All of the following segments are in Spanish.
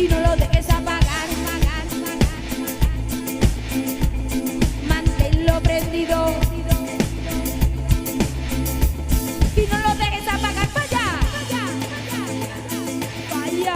y no lo dejes apagar. Manténlo prendido y no lo dejes apagar. Vaya, vaya.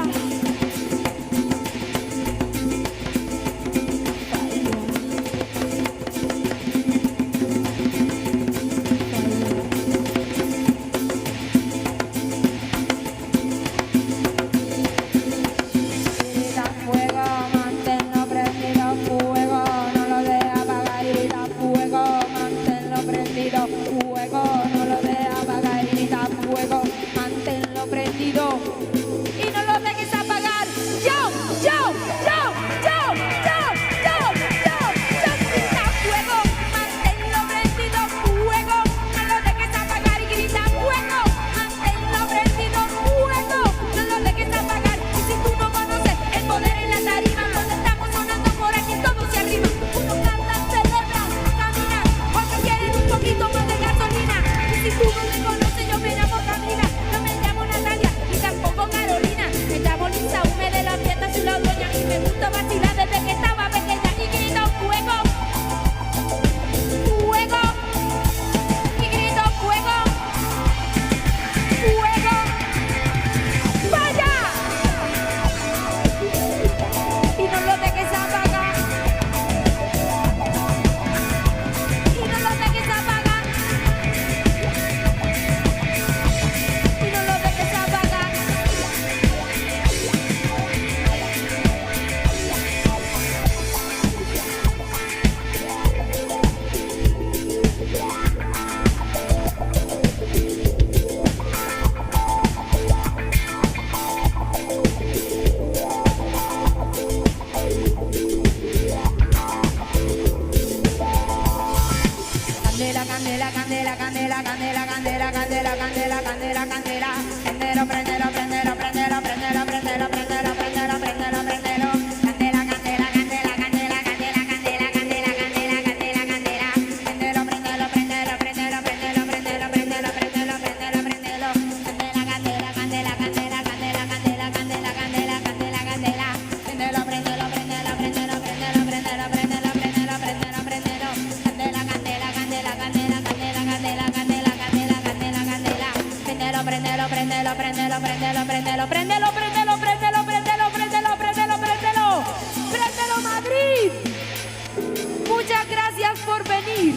Préndelo, Madrid. Muchas gracias por venir.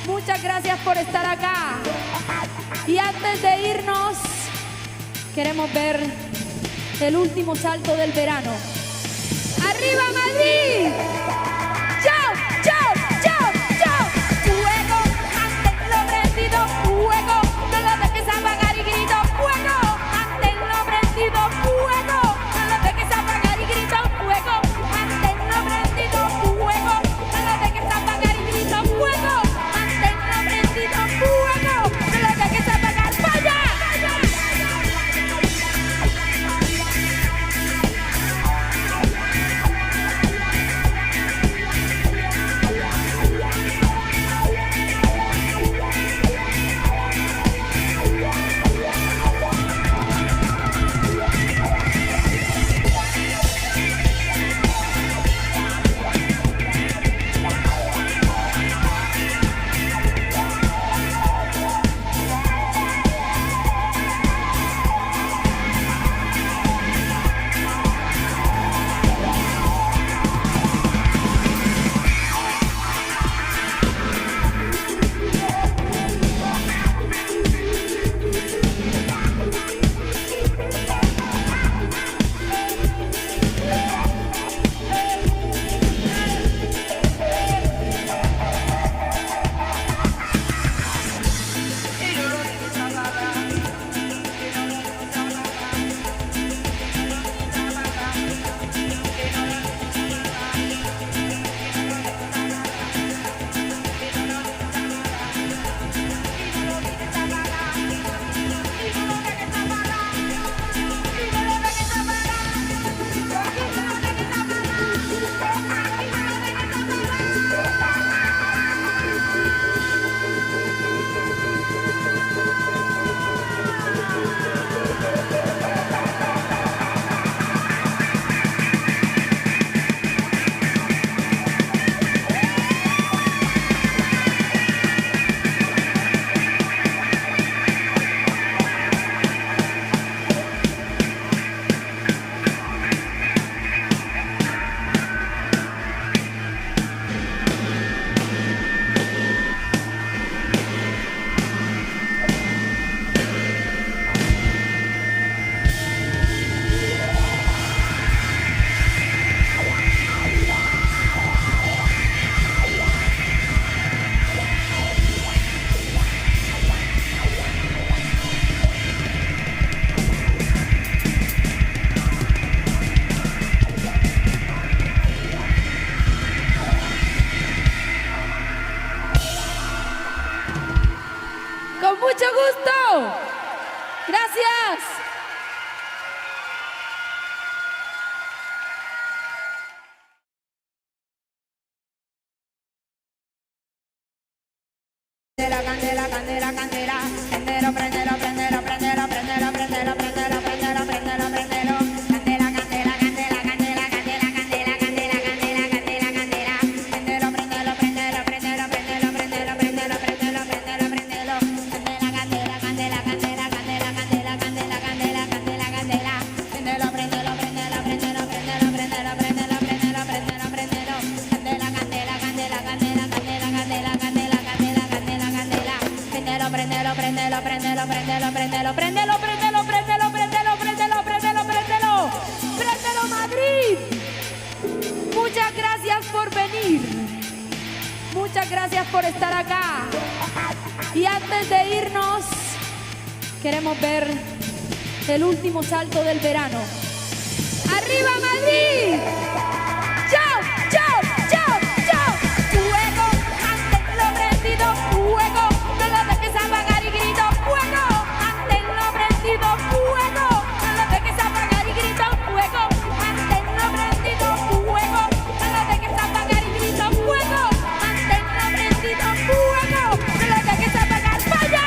Muchas gracias por estar acá. Y antes de irnos, queremos ver el último salto del verano. ¡Arriba, Madrid! ¡Chao, chao, chao, chao! ¡Fuego! ¡Manténlo prendido! ¡Fuego! ¡No lo dejes apagar y grito! ¡Fuego! ¡Manténlo prendido! ¡Fuego! ¡No lo dejes apagar y grito! ¡Fuego! ¡Manténlo prendido! ¡Fuego! ¡No lo dejes apagar y grito! ¡Fuego! ¡Manténlo prendido! ¡Fuego! ¡No lo dejes apagar! ¡Vaya! gusto. Gracias. Candela, candela, candela, candela, prendelo, prendelo, prendelo, prendelo, prendelo, prendelo, prendelo, prendelo, prendelo, candela, candela, candela, candela, candela, candela, candela, candela, candela, candela, prendelo, prendelo, prendelo, prendelo, prendelo, prendelo, prendelo, prendelo, prendelo, prendelo, candela, candela, candela, candela, candela, candela, candela, candela, candela, candela, prendelo, prendelo, prendelo, prendelo, prendelo, prendelo, prendelo, prendelo, prendelo, prendelo, candela, candela, candela, candela, candela, candela, candela, candela, prendelo, prendelo, prendelo, prendelo, prendelo, prendelo, prendelo, prendelo, prendelo, prendelo, prendelo, prendelo, prendelo, prendelo, Madrid. Muchas gracias por venir. Muchas gracias por estar acá. Y antes de irnos, queremos ver el último salto del verano. ¡Arriba, Madrid! ¡Chao, chao, chao, chao! Fuego, manténlo prendido, fuego. No lo dejes apagar y grito fuego, manténlo prendido, fuego. No lo dejes apagar y grito fuego, manténlo prendido, fuego. No lo dejes apagar y grito fuego, manténlo prendido, fuego. No lo dejes apagar, ¡vaya!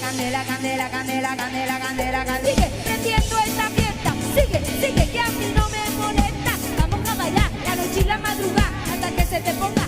candela, candela, candela, candela, candela, candela. Sigue prendiendo esta fiesta, sigue, que a mí no me molesta. Vamos a bailar la noche y la madrugada hasta que se te ponga